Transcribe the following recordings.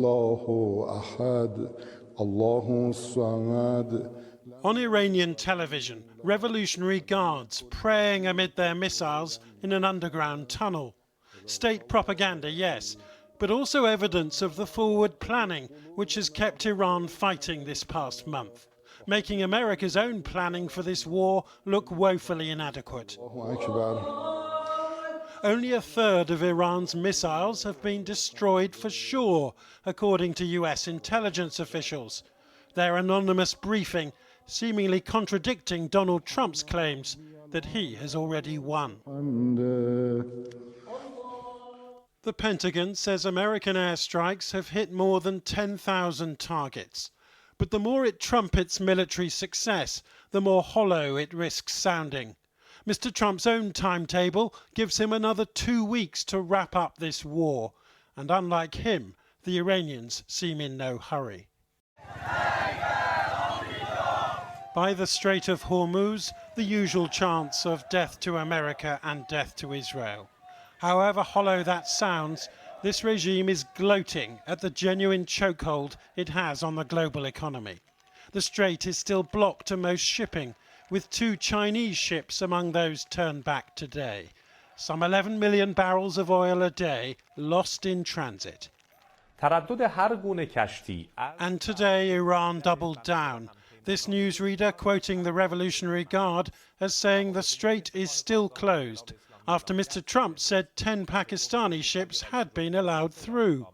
On Iranian television, revolutionary guards praying amid their missiles in an underground tunnel. State propaganda, yes, but also evidence of the forward planning which has kept Iran fighting this past month, making America's own planning for this war look woefully inadequate. Only a third of Iran's missiles have been destroyed for sure, according to US intelligence officials. Their anonymous briefing seemingly contradicting Donald Trump's claims that he has already won. The Pentagon says American airstrikes have hit more than 10,000 targets. But the more it trumpets military success, the more hollow it risks sounding. Mr. Trump's own timetable gives him another 2 weeks to wrap up this war. And unlike him, the Iranians seem in no hurry. By the Strait of Hormuz, the usual chants of death to America and death to Israel. However hollow that sounds, this regime is gloating at the genuine chokehold it has on the global economy. The Strait is still blocked to most shipping, with 2 Chinese ships among those turned back today. Some 11 million barrels of oil a day lost in transit. And today Iran doubled down. This newsreader quoting the Revolutionary Guard as saying the Strait is still closed, after Mr. Trump said 10 Pakistani ships had been allowed through.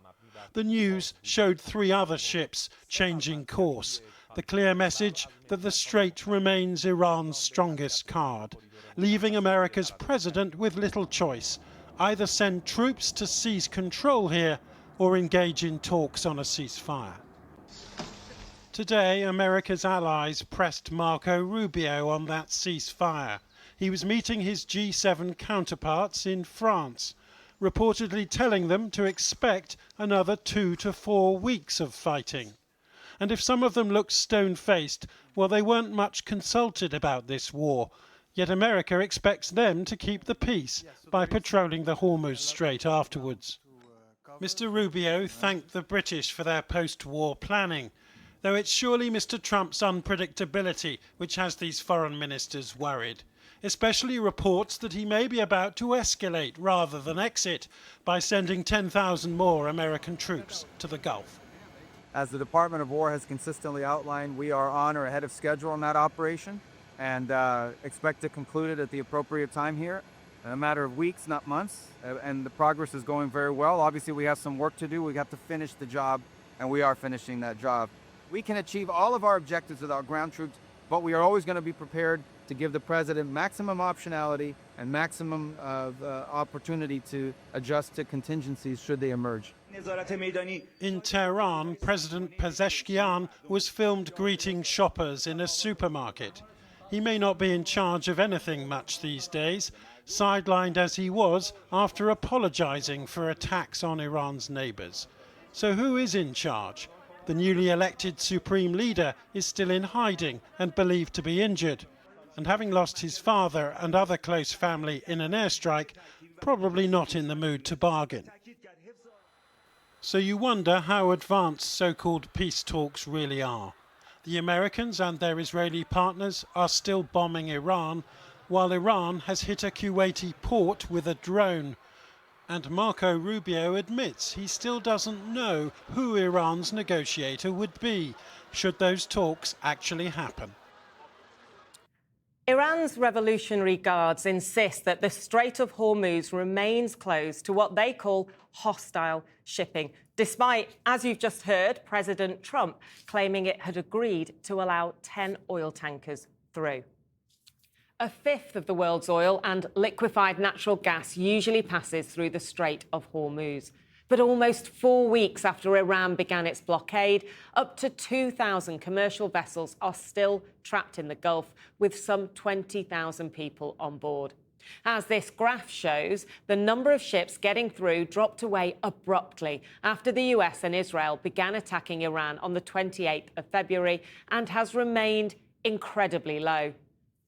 The news showed 3 other ships changing course, the clear message that the Strait remains Iran's strongest card, leaving America's president with little choice, either send troops to seize control here or engage in talks on a ceasefire. Today, America's allies pressed Marco Rubio on that ceasefire. He was meeting his G7 counterparts in France, reportedly telling them to expect another 2 to 4 weeks of fighting. And if some of them looked stone-faced, well, they weren't much consulted about this war. Yet America expects them to keep the peace by patrolling the Hormuz Strait afterwards. Mr. Rubio thanked the British for their post-war planning, though it's surely Mr. Trump's unpredictability which has these foreign ministers worried. Especially reports that he may be about to escalate rather than exit by sending 10,000 more American troops to the Gulf. As the Department of War has consistently outlined, we are on or ahead of schedule in that operation and expect to conclude it at the appropriate time here in a matter of weeks, not months. And the progress is going very well. Obviously, we have some work to do. We have to finish the job, and we are finishing that job. We can achieve all of our objectives with our ground troops, but we are always going to be prepared to give the president maximum optionality and maximum opportunity to adjust to contingencies should they emerge. In Tehran, President Pezeshkian was filmed greeting shoppers in a supermarket. He may not be in charge of anything much these days, sidelined as he was after apologizing for attacks on Iran's neighbors. So who is in charge? The newly elected supreme leader is still in hiding and believed to be injured. And having lost his father and other close family in an airstrike, probably not in the mood to bargain. So you wonder how advanced so-called peace talks really are. The Americans and their Israeli partners are still bombing Iran, while Iran has hit a Kuwaiti port with a drone. And Marco Rubio admits he still doesn't know who Iran's negotiator would be, should those talks actually happen. Iran's Revolutionary Guards insist that the Strait of Hormuz remains closed to what they call hostile shipping, despite, as you've just heard, President Trump claiming it had agreed to allow 10 oil tankers through. A fifth of the world's oil and liquefied natural gas usually passes through the Strait of Hormuz. But almost 4 weeks after Iran began its blockade, up to 2,000 commercial vessels are still trapped in the Gulf, with some 20,000 people on board. As this graph shows, the number of ships getting through dropped away abruptly after the US and Israel began attacking Iran on the 28th of February and has remained incredibly low.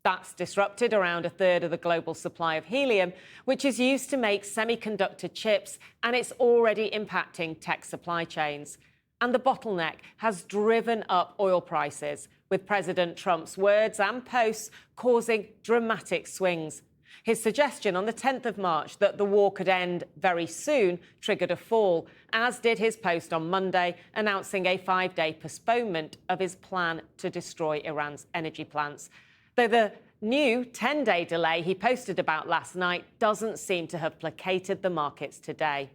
That's disrupted around a third of the global supply of helium, which is used to make semiconductor chips, and it's already impacting tech supply chains. And the bottleneck has driven up oil prices, with President Trump's words and posts causing dramatic swings. His suggestion on the 10th of March that the war could end very soon triggered a fall, as did his post on Monday announcing a 5-day postponement of his plan to destroy Iran's energy plants. Though the new 10-day delay he posted about last night doesn't seem to have placated the markets today.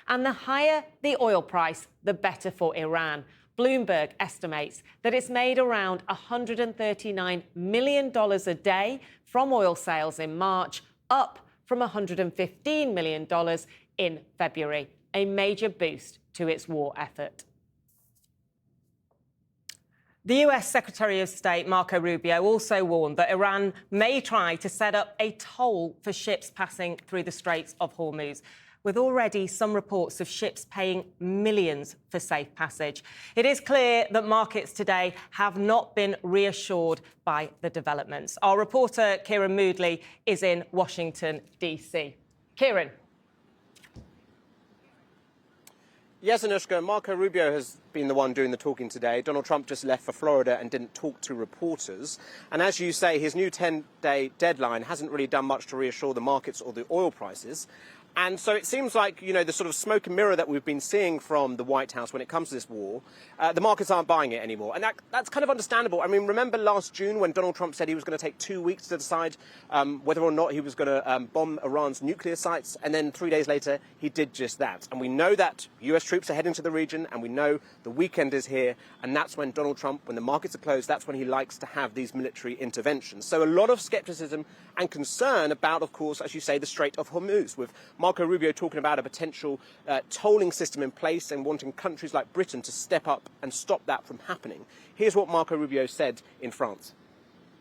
And the higher the oil price, the better for Iran. Bloomberg estimates that it's made around $139 million a day from oil sales in March, up from $115 million in February, a major boost to its war effort. The US Secretary of State, Marco Rubio, also warned that Iran may try to set up a toll for ships passing through the Straits of Hormuz, with already some reports of ships paying millions for safe passage. It is clear that markets today have not been reassured by the developments. Our reporter, Kieran Moodley, is in Washington, D.C. Kieran. Yes, Anushka, Marco Rubio has been the one doing the talking today. Donald Trump just left for Florida and didn't talk to reporters. And as you say, his new 10-day deadline hasn't really done much to reassure the markets or the oil prices. And so it seems like, you know, the sort of smoke and mirror that we've been seeing from the White House when it comes to this war, the markets aren't buying it anymore. And that's kind of understandable. I mean, remember last June when Donald Trump said he was going to take 2 weeks to decide whether or not he was going to bomb Iran's nuclear sites. And then 3 days later, he did just that. And we know that US troops are heading to the region, and we know the weekend is here. And that's when Donald Trump, when the markets are closed, that's when he likes to have these military interventions. So a lot of skepticism and concern about, of course, as you say, the Strait of Hormuz, with Marco Rubio talking about a potential tolling system in place and wanting countries like Britain to step up and stop that from happening. Here's what Marco Rubio said in France.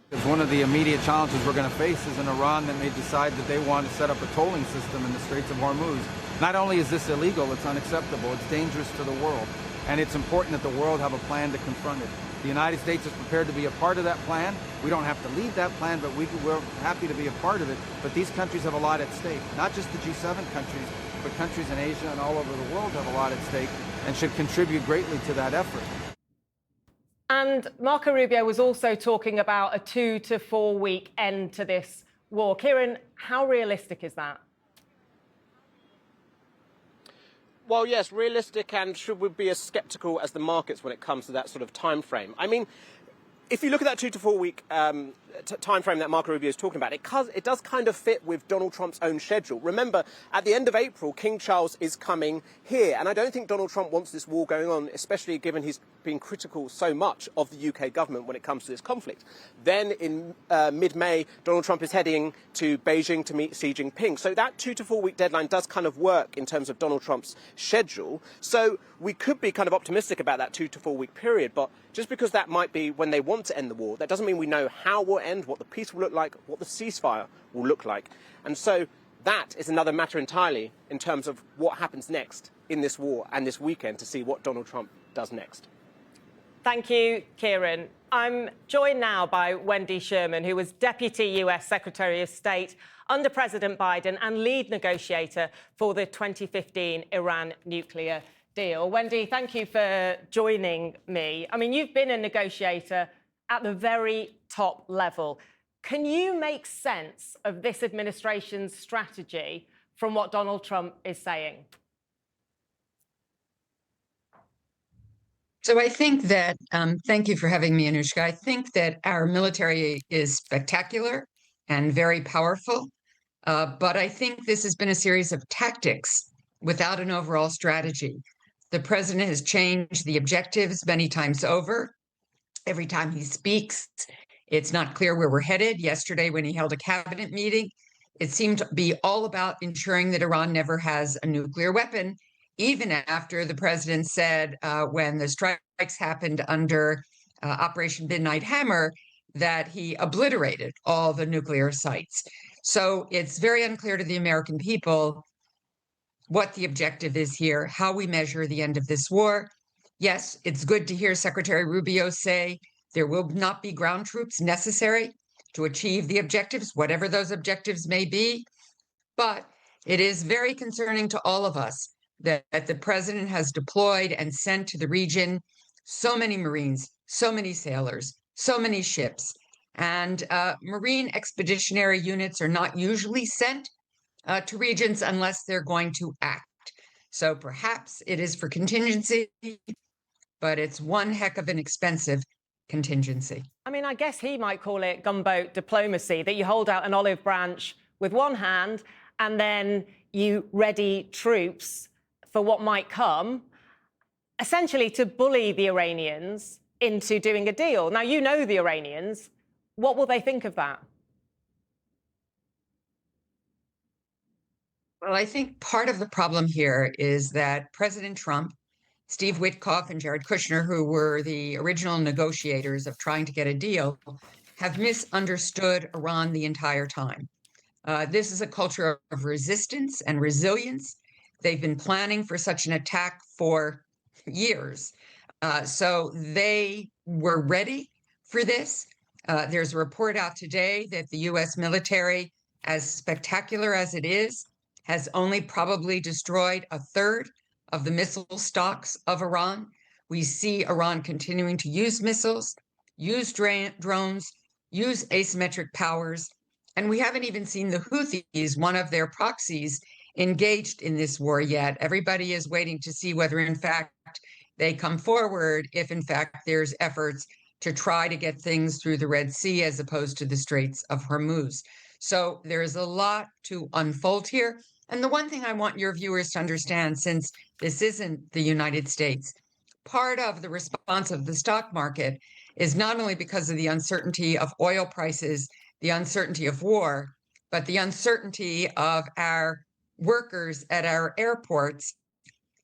Because one of the immediate challenges we're going to face is an Iran that may decide that they want to set up a tolling system in the Straits of Hormuz. Not only is this illegal, it's unacceptable, it's dangerous to the world. And it's important that the world have a plan to confront it. The United States is prepared to be a part of that plan. We don't have to lead that plan, but we're happy to be a part of it. But these countries have a lot at stake. Not just the G7 countries, but countries in Asia and all over the world have a lot at stake and should contribute greatly to that effort. And Marco Rubio was also talking about a 2 to 4 week end to this war. Kieran, how realistic is that? Well, yes, realistic, and should we be as sceptical as the markets when it comes to that sort of time frame? I mean, if you look at that 2 to 4 week time frame that Marco Rubio is talking about, it does kind of fit with Donald Trump's own schedule. Remember, at the end of April, King Charles is coming here, and I don't think Donald Trump wants this war going on, especially given he's been critical so much of the UK government when it comes to this conflict. Then in mid-May, Donald Trump is heading to Beijing to meet Xi Jinping. So that 2 to 4 week deadline does kind of work in terms of Donald Trump's schedule. So we could be kind of optimistic about that 2 to 4 week period, but just because that might be when they want to end the war, that doesn't mean we know how it will end, what the peace will look like, what the ceasefire will look like. And so that is another matter entirely in terms of what happens next in this war and this weekend to see what Donald Trump does next. Thank you, Kieran. I'm joined now by Wendy Sherman, who was Deputy US Secretary of State under President Biden and lead negotiator for the 2015 Iran nuclear deal. Wendy, thank you for joining me. I mean, you've been a negotiator at the very top level. Can you make sense of this administration's strategy from what Donald Trump is saying? So I think that, thank you for having me, Anushka. I think that our military is spectacular and very powerful, but I think this has been a series of tactics without an overall strategy. The president has changed the objectives many times over. Every time he speaks, it's not clear where we're headed. Yesterday, when he held a cabinet meeting, it seemed to be all about ensuring that Iran never has a nuclear weapon, even after the president said when the strikes happened under Operation Midnight Hammer that he obliterated all the nuclear sites. So it's very unclear to the American people what the objective is here, how we measure the end of this war. Yes, it's good to hear Secretary Rubio say there will not be ground troops necessary to achieve the objectives, whatever those objectives may be. But it is very concerning to all of us that the president has deployed and sent to the region so many Marines, so many sailors, so many ships. And Marine expeditionary units are not usually sent to regions unless they're going to act. So perhaps it is for contingency, but it's one heck of an expensive contingency. I mean, I guess he might call it gunboat diplomacy, that you hold out an olive branch with one hand and then you ready troops for what might come, essentially to bully the Iranians into doing a deal. Now, you know the Iranians. What will they think of that? Well, I think part of the problem here is that President Trump, Steve Witkoff, and Jared Kushner, who were the original negotiators of trying to get a deal, have misunderstood Iran the entire time. This is a culture of resistance and resilience. They've been planning for such an attack for years. So they were ready for this. There's a report out today that the U.S. military, as spectacular as it is, has only probably destroyed a third of the missile stocks of Iran. We see Iran continuing to use missiles, use drones, use asymmetric powers. And we haven't even seen the Houthis, one of their proxies, engaged in this war yet. Everybody is waiting to see whether, in fact, they come forward, if, in fact, there's efforts to try to get things through the Red Sea as opposed to the Straits of Hormuz. So there's a lot to unfold here. And the one thing I want your viewers to understand, since this isn't the United States, part of the response of the stock market is not only because of the uncertainty of oil prices, the uncertainty of war, but the uncertainty of our workers at our airports,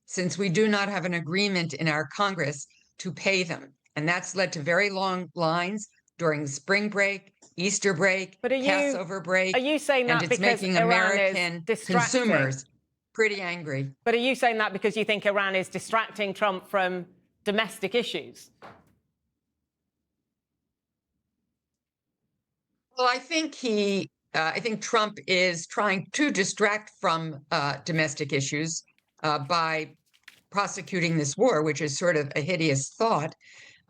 since we do not have an agreement in our Congress to pay them. And that's led to very long lines during spring break, Easter break, Passover break. Are you saying that and it's because making Iran American is consumers pretty angry? But are you saying that because you think Iran is distracting Trump from domestic issues? Well, I think Trump is trying to distract from domestic issues by prosecuting this war, which is sort of a hideous thought.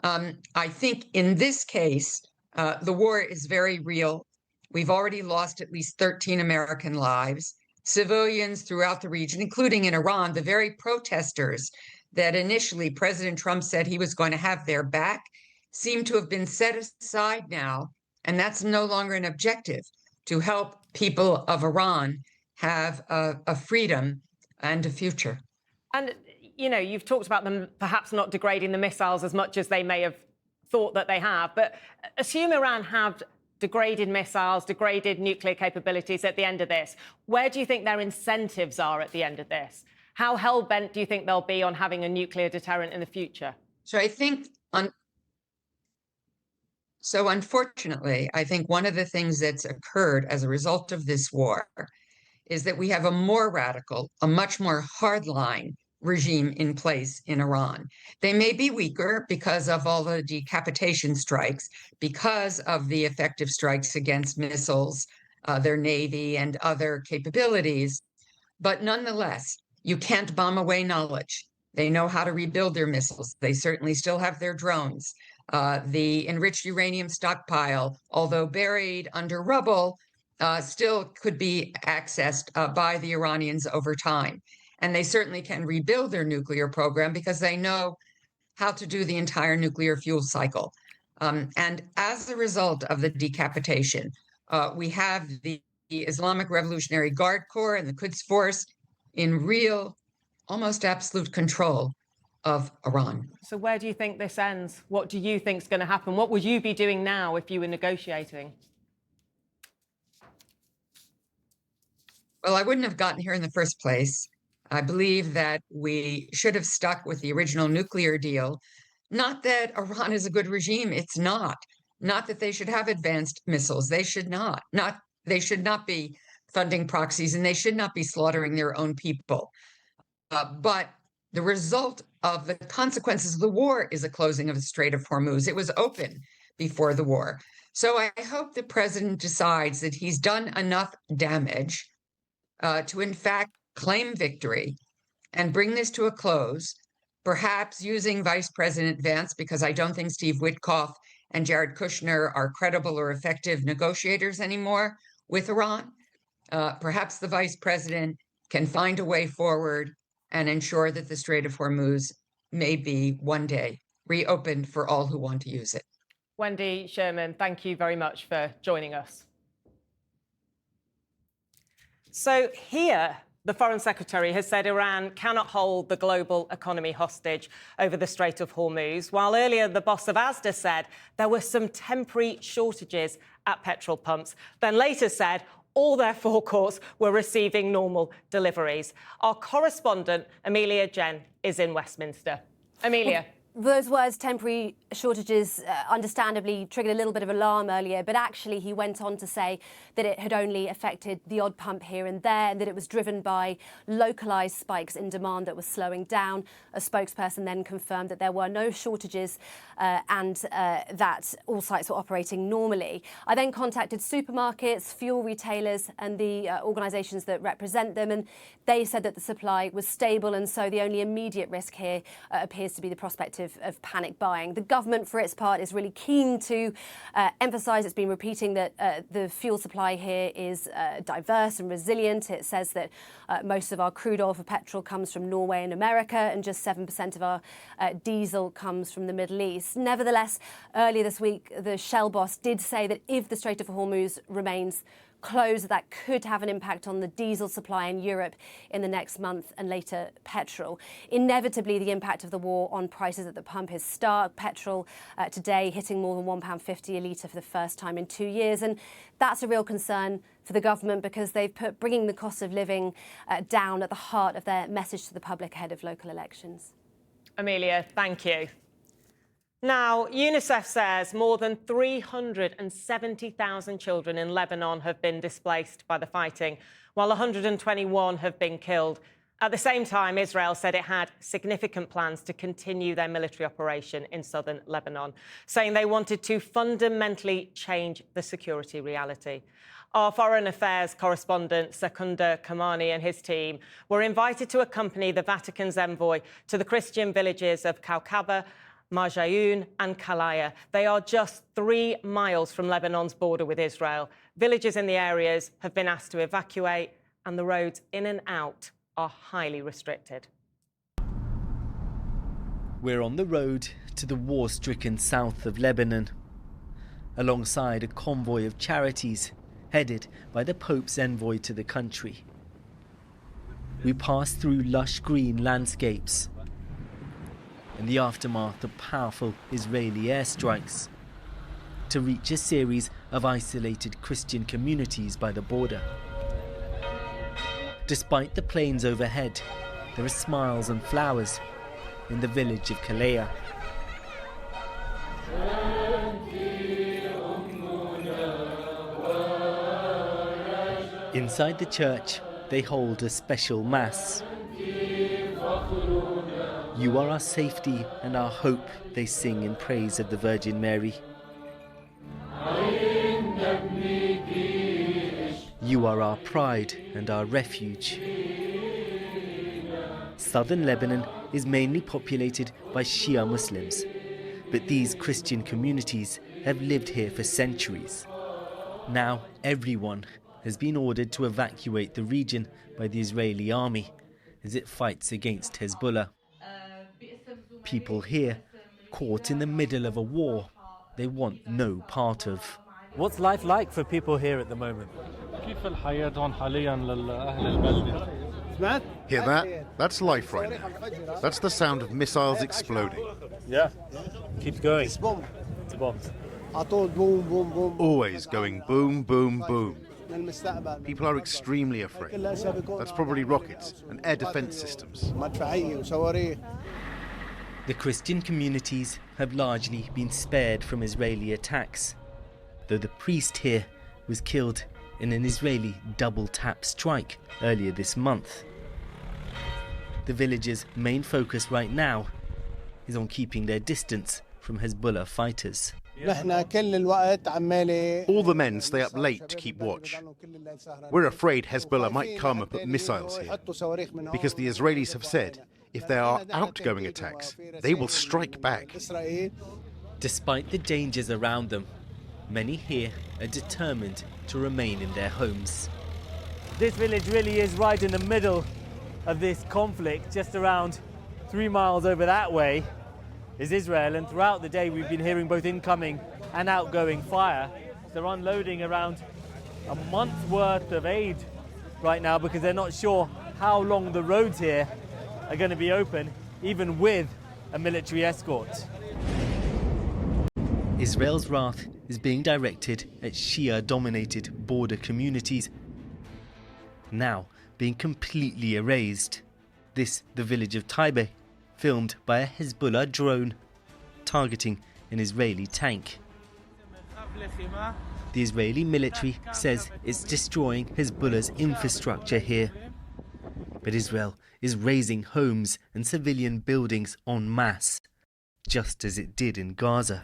I think in this case, the war is very real. We've already lost at least 13 American lives. Civilians throughout the region, including in Iran, the very protesters that initially President Trump said he was going to have their back, seem to have been set aside now. And that's no longer an objective, to help people of Iran have a freedom and a future. And, you know, you've talked about them perhaps not degrading the missiles as much as they may have thought that they have. But assume Iran have degraded missiles, degraded nuclear capabilities at the end of this. Where do you think their incentives are at the end of this? How hell-bent do you think they'll be on having a nuclear deterrent in the future? So I think unfortunately, I think one of the things that's occurred as a result of this war is that we have a more radical, a much more hardline regime in place in Iran. They may be weaker because of all the decapitation strikes, because of the effective strikes against missiles, their navy and other capabilities. But nonetheless, you can't bomb away knowledge. They know how to rebuild their missiles. They certainly still have their drones. The enriched uranium stockpile, although buried under rubble, still could be accessed by the Iranians over time. And they certainly can rebuild their nuclear program because they know how to do the entire nuclear fuel cycle. And as a result of the decapitation, we have the Islamic Revolutionary Guard Corps and the Quds Force in real, almost absolute control of Iran. So where do you think this ends? What do you think is going to happen? What would you be doing now if you were negotiating? Well, I wouldn't have gotten here in the first place. I believe that we should have stuck with the original nuclear deal. Not that Iran is a good regime. It's not. Not that they should have advanced missiles. They should not. They should not be funding proxies, and they should not be slaughtering their own people. But the result of the consequences of the war is a closing of the Strait of Hormuz. It was open before the war. So I hope the president decides that he's done enough damage to, in fact, claim victory and bring this to a close, perhaps using Vice President Vance, because I don't think Steve Witkoff and Jared Kushner are credible or effective negotiators anymore with Iran. Perhaps the Vice President can find a way forward and ensure that the Strait of Hormuz may be one day reopened for all who want to use it. Wendy Sherman, thank you very much for joining us. So here, the Foreign Secretary has said Iran cannot hold the global economy hostage over the Strait of Hormuz, while earlier the boss of Asda said there were some temporary shortages at petrol pumps, then later said all their forecourts were receiving normal deliveries. Our correspondent, Amelia Jen, is in Westminster. Amelia. Those words, temporary shortages, understandably triggered a little bit of alarm earlier, but actually he went on to say that it had only affected the odd pump here and there, and that it was driven by localised spikes in demand that was slowing down. A spokesperson then confirmed that there were no shortages and that all sites were operating normally. I then contacted supermarkets, fuel retailers and the organisations that represent them, and they said that the supply was stable, and so the only immediate risk here appears to be the prospect of panic buying. The government, for its part, is really keen to emphasise, it's been repeating that the fuel supply here is diverse and resilient. It says that most of our crude oil for petrol comes from Norway and America, and just 7% of our diesel comes from the Middle East. Nevertheless, earlier this week, the Shell boss did say that if the Strait of Hormuz remains closed, that could have an impact on the diesel supply in Europe in the next month, and later petrol. Inevitably, the impact of the war on prices at the pump is stark. Petrol today hitting more than £1.50 a litre for the first time in 2 years, and that's a real concern for the government because they've put bringing the cost of living down at the heart of their message to the public ahead of local elections. Amelia, thank you. Now, UNICEF says more than 370,000 children in Lebanon have been displaced by the fighting, while 121 have been killed. At the same time, Israel said it had significant plans to continue their military operation in southern Lebanon, saying they wanted to fundamentally change the security reality. Our Foreign Affairs correspondent, Secunda Kamani, and his team were invited to accompany the Vatican's envoy to the Christian villages of Kaukaba, Marjayoun and Kalaya. They are just 3 miles from Lebanon's border with Israel. Villages in the areas have been asked to evacuate, and the roads in and out are highly restricted. We're on the road to the war-stricken south of Lebanon, alongside a convoy of charities headed by the Pope's envoy to the country. We pass through lush green landscapes in the aftermath of powerful Israeli airstrikes to reach a series of isolated Christian communities by the border. Despite the planes overhead, there are smiles and flowers in the village of Kalaya. Inside the church, they hold a special mass. You are our safety and our hope, they sing in praise of the Virgin Mary. You are our pride and our refuge. Southern Lebanon is mainly populated by Shia Muslims, but these Christian communities have lived here for centuries. Now everyone has been ordered to evacuate the region by the Israeli army as it fights against Hezbollah. People here, caught in the middle of a war they want no part of. What's life like for people here at the moment? Hear that? That's life right now. That's the sound of missiles exploding. Yeah, keeps going. It's bombs. Always going boom, boom, boom. People are extremely afraid. That's probably rockets and air defense systems. The Christian communities have largely been spared from Israeli attacks, though the priest here was killed in an Israeli double-tap strike earlier this month. The villagers' main focus right now is on keeping their distance from Hezbollah fighters. All the men stay up late to keep watch. We're afraid Hezbollah might come and put missiles here, because the Israelis have said if there are outgoing attacks, they will strike back. Despite the dangers around them, many here are determined to remain in their homes. This village really is right in the middle of this conflict. Just around 3 miles over that way is Israel, and throughout the day we've been hearing both incoming and outgoing fire. They're unloading around a month's worth of aid right now because they're not sure how long the roads here are going to be open, even with a military escort. Israel's wrath is being directed at Shia-dominated border communities, now being completely erased. This, the village of Taibe, filmed by a Hezbollah drone, targeting an Israeli tank. The Israeli military says it's destroying Hezbollah's infrastructure here. But Israel is razing homes and civilian buildings en masse, just as it did in Gaza.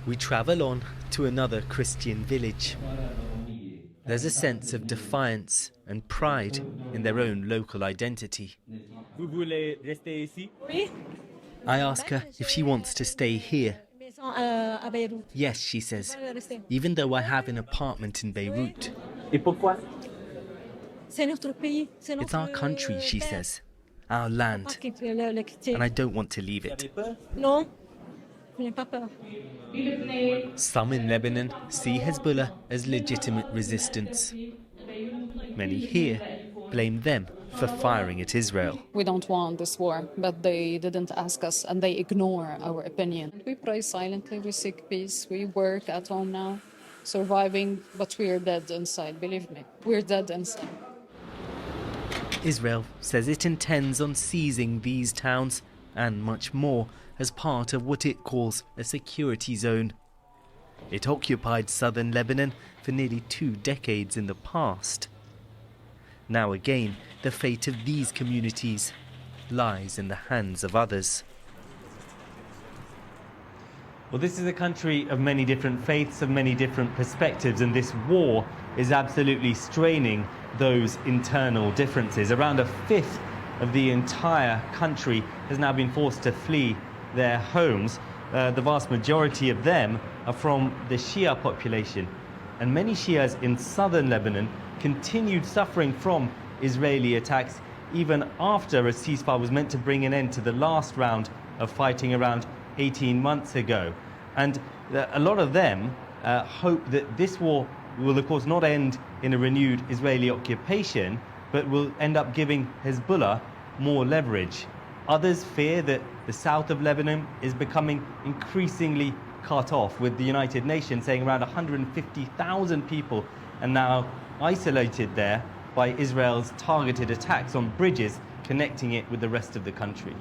We travel on to another Christian village. There's a sense of defiance and pride in their own local identity. I ask her if she wants to stay here. Yes, she says, even though I have an apartment in Beirut. It's our country, she says, our land, and I don't want to leave it. Some in Lebanon see Hezbollah as legitimate resistance. Many here blame them for firing at Israel. We don't want this war, but they didn't ask us and they ignore our opinion. We pray silently, we seek peace, we work at home now, surviving, but we're dead inside, believe me, we're dead inside. Israel says it intends on seizing these towns and much more as part of what it calls a security zone. It occupied southern Lebanon for nearly 2 decades in the past. Now again, the fate of these communities lies in the hands of others. Well, this is a country of many different faiths, of many different perspectives, and this war is absolutely straining those internal differences. Around a fifth of the entire country has now been forced to flee their homes. The vast majority of them are from the Shia population. And many Shias in southern Lebanon continued suffering from Israeli attacks even after a ceasefire was meant to bring an end to the last round of fighting around 18 months ago. And a lot of them hope that this war will, of course, not end in a renewed Israeli occupation, but will end up giving Hezbollah more leverage. Others fear that the south of Lebanon is becoming increasingly cut off, with the United Nations saying around 150,000 people are now isolated there by Israel's targeted attacks on bridges connecting it with the rest of the country.